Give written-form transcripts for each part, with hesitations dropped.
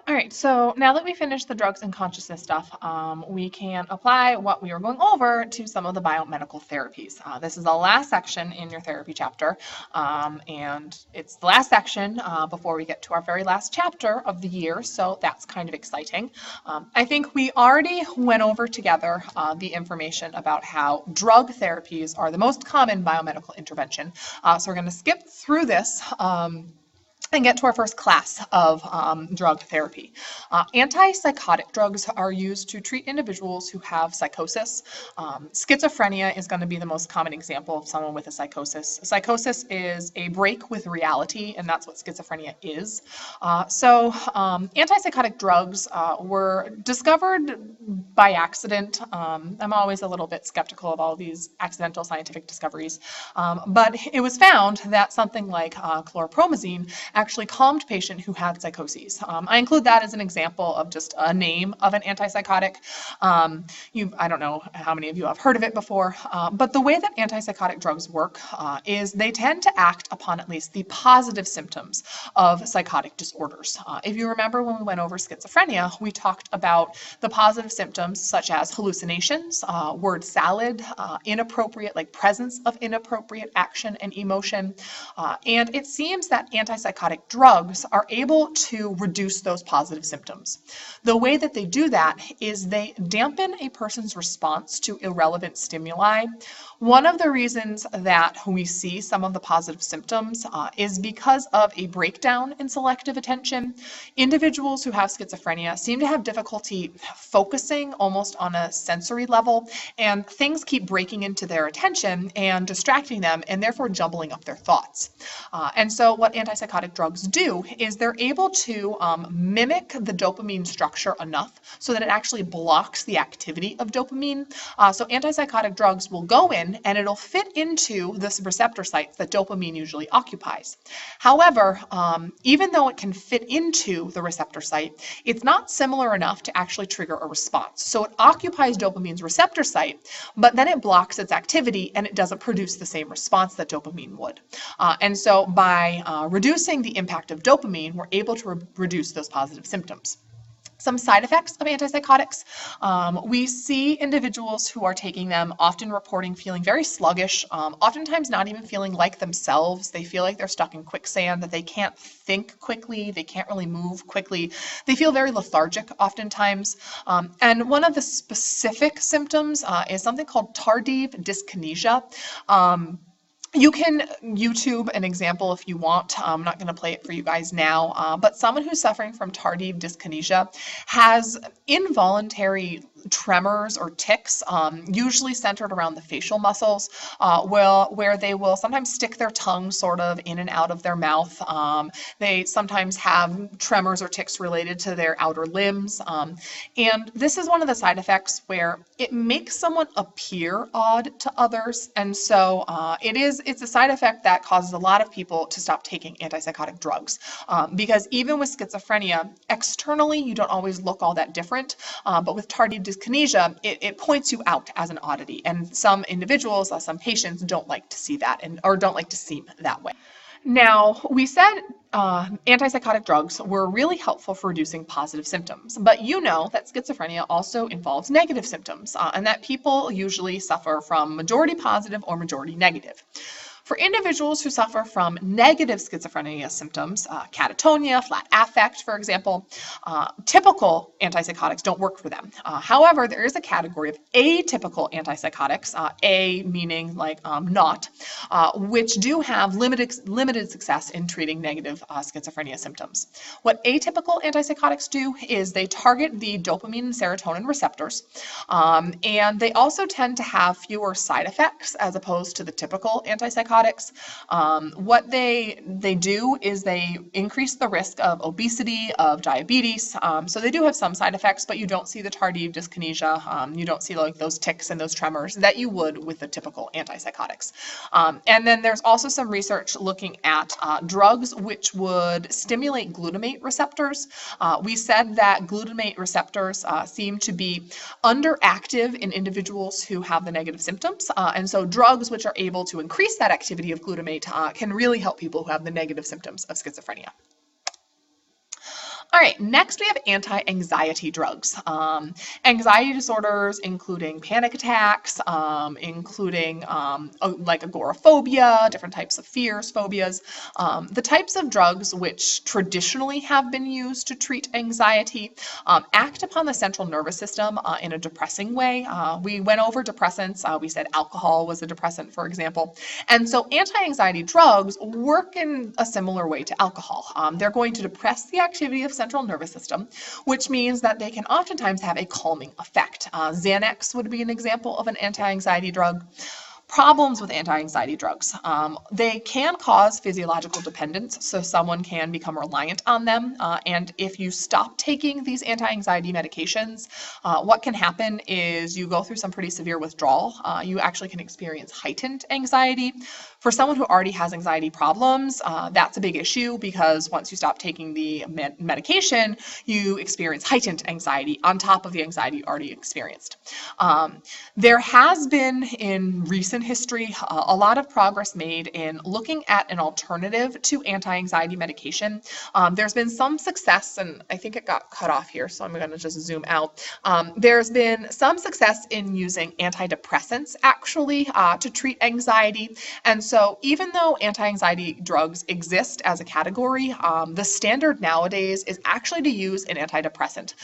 All right, so now that we finished the drugs and consciousness stuff, we can apply what we were going over to some of the biomedical therapies. This is the last section in your therapy chapter, and it's the last section before we get to our very last chapter of the year, so that's kind of exciting. I think we already went over together the information about how drug therapies are the most common biomedical intervention. So we're going to skip through this. And get to our first class of drug therapy. Antipsychotic drugs are used to treat individuals who have psychosis. Schizophrenia is going to be the most common example of someone with a psychosis. Psychosis is a break with reality, and that's what schizophrenia is. Antipsychotic drugs were discovered by accident. I'm always a little bit skeptical of all these accidental scientific discoveries, but it was found that something like chlorpromazine actually calmed patient who had psychoses. I include that as an example of just a name of an antipsychotic. I don't know how many of you have heard of it before, but the way that antipsychotic drugs work is they tend to act upon at least the positive symptoms of psychotic disorders. If you remember when we went over schizophrenia, we talked about the positive symptoms such as hallucinations, word salad, inappropriate, like presence of inappropriate action and emotion, and it seems that antipsychotic drugs are able to reduce those positive symptoms. The way that they do that is they dampen a person's response to irrelevant stimuli. One of the reasons that we see some of the positive symptoms is because of a breakdown in selective attention. Individuals who have schizophrenia seem to have difficulty focusing almost on a sensory level, and things keep breaking into their attention and distracting them, and therefore jumbling up their thoughts. And so what antipsychotic drugs do is they're able to mimic the dopamine structure enough so that it actually blocks the activity of dopamine. So antipsychotic drugs will go in and it'll fit into this receptor sites that dopamine usually occupies. However, even though it can fit into the receptor site, it's not similar enough to actually trigger a response. So it occupies dopamine's receptor site, but then it blocks its activity and it doesn't produce the same response that dopamine would. And so by reducing the impact of dopamine, we're able to reduce those positive symptoms. Some side effects of antipsychotics. We see individuals who are taking them often reporting feeling very sluggish, oftentimes not even feeling like themselves. They feel like they're stuck in quicksand, that they can't think quickly, they can't really move quickly. They feel very lethargic oftentimes. And one of the specific symptoms is something called tardive dyskinesia. You can YouTube an example if you want. I'm not going to play it for you guys now, but someone who's suffering from tardive dyskinesia has involuntary tremors or tics, usually centered around the facial muscles, where they will sometimes stick their tongue sort of in and out of their mouth. They sometimes have tremors or tics related to their outer limbs. And this is one of the side effects where it makes someone appear odd to others. And so it's a side effect that causes a lot of people to stop taking antipsychotic drugs, because even with schizophrenia, externally you don't always look all that different, but with tardive dyskinesia, it points you out as an oddity, and some individuals, some patients don't like to see that or don't like to seem that way. Now, we said antipsychotic drugs were really helpful for reducing positive symptoms, but you know that schizophrenia also involves negative symptoms, and that people usually suffer from majority positive or majority negative. For individuals who suffer from negative schizophrenia symptoms, catatonia, flat affect, for example, typical antipsychotics don't work for them. However, there is a category of atypical antipsychotics, A meaning like not, which do have limited success in treating negative schizophrenia symptoms. What atypical antipsychotics do is they target the dopamine and serotonin receptors, and they also tend to have fewer side effects as opposed to the typical antipsychotics. What they do is they increase the risk of obesity, of diabetes. So they do have some side effects, but you don't see the tardive dyskinesia. You don't see like those tics and those tremors that you would with the typical antipsychotics. And then there's also some research looking at drugs which would stimulate glutamate receptors. We said that glutamate receptors seem to be underactive in individuals who have the negative symptoms. And so drugs which are able to increase that activity of glutamate can really help people who have the negative symptoms of schizophrenia. All right, next we have anti-anxiety drugs. Anxiety disorders, including panic attacks, including like agoraphobia, different types of fears, phobias. The types of drugs which traditionally have been used to treat anxiety act upon the central nervous system in a depressing way. We went over depressants. We said alcohol was a depressant, for example. And so anti-anxiety drugs work in a similar way to alcohol. They're going to depress the activity of central nervous system, which means that they can oftentimes have a calming effect. Xanax would be an example of an anti-anxiety drug. Problems with anti-anxiety drugs. They can cause physiological dependence, so someone can become reliant on them. And if you stop taking these anti-anxiety medications, what can happen is you go through some pretty severe withdrawal. You actually can experience heightened anxiety. For someone who already has anxiety problems, that's a big issue because once you stop taking the medication, you experience heightened anxiety on top of the anxiety you already experienced. There has been in recent history a lot of progress made in looking at an alternative to anti-anxiety medication. There's been some success, and I think it got cut off here, so I'm going to just zoom out. There's been some success in using antidepressants actually to treat anxiety. And so even though anti-anxiety drugs exist as a category, the standard nowadays is actually to use an antidepressant.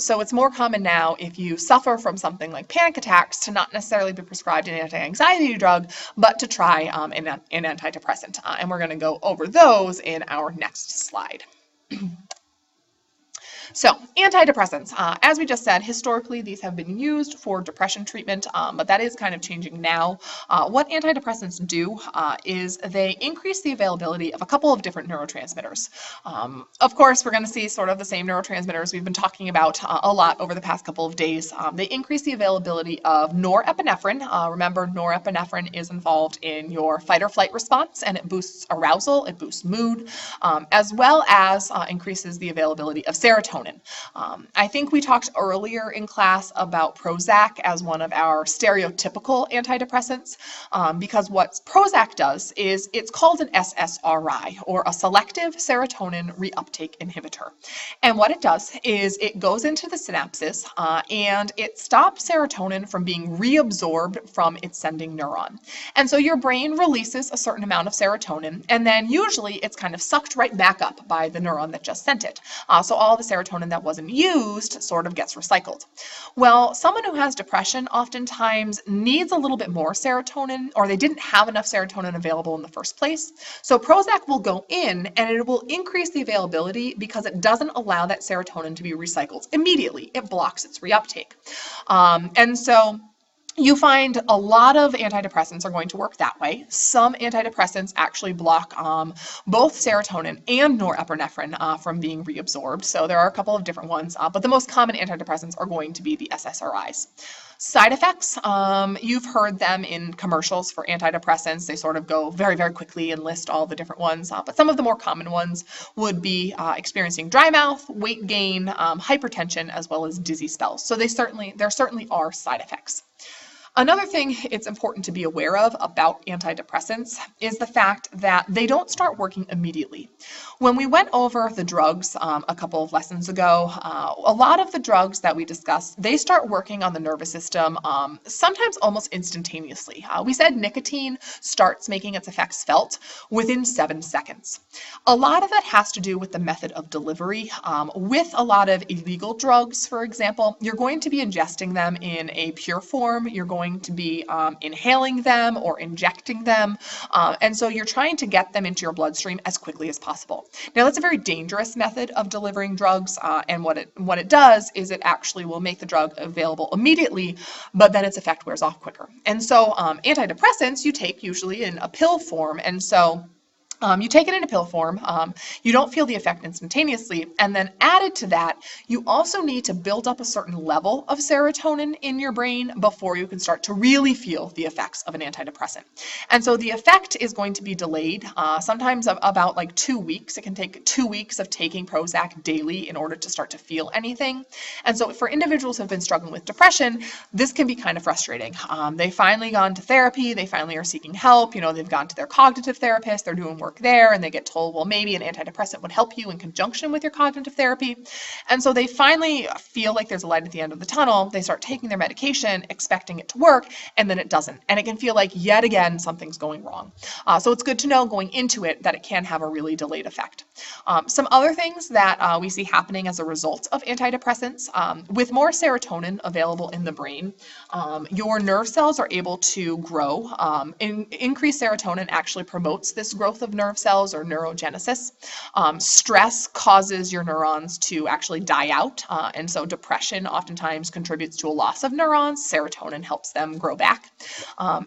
So it's more common now if you suffer from something like panic attacks to not necessarily be prescribed an anti-anxiety drug, but to try an antidepressant. And we're going to go over those in our next slide. So antidepressants, as we just said, historically these have been used for depression treatment, but that is kind of changing now. What antidepressants do is they increase the availability of a couple of different neurotransmitters. Of course, we're going to see sort of the same neurotransmitters we've been talking about a lot over the past couple of days. They increase the availability of norepinephrine. Remember, norepinephrine is involved in your fight or flight response, and it boosts arousal, it boosts mood, as well as increases the availability of serotonin. I think we talked earlier in class about Prozac as one of our stereotypical antidepressants because what Prozac does is it's called an SSRI, or a selective serotonin reuptake inhibitor. And what it does is it goes into the synapses and it stops serotonin from being reabsorbed from its sending neuron. And so your brain releases a certain amount of serotonin, and then usually it's kind of sucked right back up by the neuron that just sent it. So all the serotonin that wasn't used sort of gets recycled. Well, someone who has depression oftentimes needs a little bit more serotonin, or they didn't have enough serotonin available in the first place. So Prozac will go in and it will increase the availability because it doesn't allow that serotonin to be recycled immediately. It blocks its reuptake. And so you find a lot of antidepressants are going to work that way. Some antidepressants actually block both serotonin and norepinephrine from being reabsorbed. So there are a couple of different ones, but the most common antidepressants are going to be the SSRIs. Side effects, you've heard them in commercials for antidepressants. They sort of go very, very quickly and list all the different ones. But some of the more common ones would be experiencing dry mouth, weight gain, hypertension, as well as dizzy spells. So there certainly are side effects. Another thing it's important to be aware of about antidepressants is the fact that they don't start working immediately. When we went over the drugs a couple of lessons ago, a lot of the drugs that we discussed, they start working on the nervous system sometimes almost instantaneously. We said nicotine starts making its effects felt within 7 seconds. A lot of that has to do with the method of delivery. With a lot of illegal drugs, for example, you're going to be ingesting them in a pure form. You're going to be inhaling them or injecting them. And so you're trying to get them into your bloodstream as quickly as possible. Now, that's a very dangerous method of delivering drugs. And what it does is it actually will make the drug available immediately, but then its effect wears off quicker. And so antidepressants you take usually in a pill form. And so you take it in a pill form, you don't feel the effect instantaneously, and then added to that, you also need to build up a certain level of serotonin in your brain before you can start to really feel the effects of an antidepressant. And so the effect is going to be delayed, sometimes about like 2 weeks. It can take 2 weeks of taking Prozac daily in order to start to feel anything. And so for individuals who have been struggling with depression, this can be kind of frustrating. They finally gone to therapy, they finally are seeking help, they've gone to their cognitive therapist, they're doing work there, and they get told, well, maybe an antidepressant would help you in conjunction with your cognitive therapy. And so they finally feel like there's a light at the end of the tunnel. They start taking their medication, expecting it to work, and then it doesn't. And it can feel like, yet again, something's going wrong. So it's good to know going into it that it can have a really delayed effect. Some other things that we see happening as a result of antidepressants, with more serotonin available in the brain, your nerve cells are able to grow. Increased serotonin actually promotes this growth of nerve cells, or neurogenesis. Stress causes your neurons to actually die out, and so depression oftentimes contributes to a loss of neurons. Serotonin helps them grow back.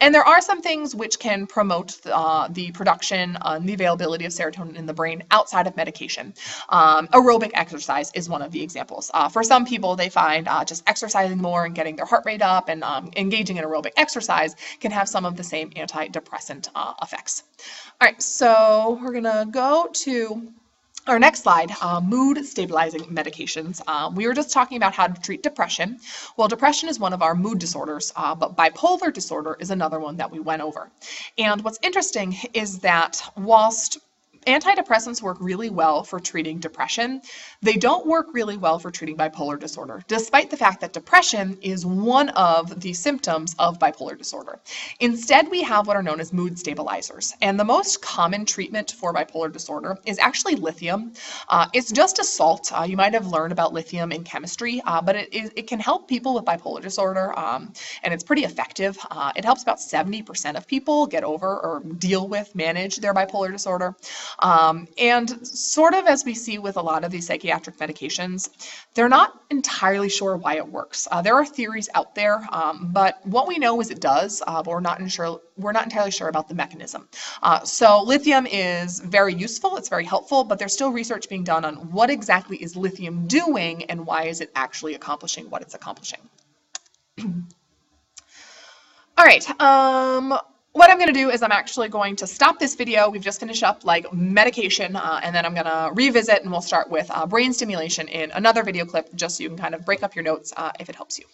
And there are some things which can promote the production and the availability of serotonin in the brain outside of medication. Aerobic exercise is one of the examples. For some people, they find just exercising more and getting their heart rate up and engaging in aerobic exercise can have some of the same antidepressant effects. All right, so we're gonna go to our next slide, mood stabilizing medications. We were just talking about how to treat depression. Well, depression is one of our mood disorders, but bipolar disorder is another one that we went over. And what's interesting is that whilst antidepressants work really well for treating depression, they don't work really well for treating bipolar disorder, despite the fact that depression is one of the symptoms of bipolar disorder. Instead, we have what are known as mood stabilizers. And the most common treatment for bipolar disorder is actually lithium. It's just a salt. You might have learned about lithium in chemistry, but it can help people with bipolar disorder, and it's pretty effective. It helps about 70% of people get over or deal with, manage their bipolar disorder. And sort of as we see with a lot of these psychiatric medications, they're not entirely sure why it works. There are theories out there, but what we know is it does, but we're not entirely sure about the mechanism. So lithium is very useful, it's very helpful, but there's still research being done on what exactly is lithium doing and why is it actually accomplishing what it's accomplishing. All right, what I'm going to do is I'm actually going to stop this video. We've just finished up like medication, and then I'm going to revisit and we'll start with brain stimulation in another video clip just so you can kind of break up your notes if it helps you.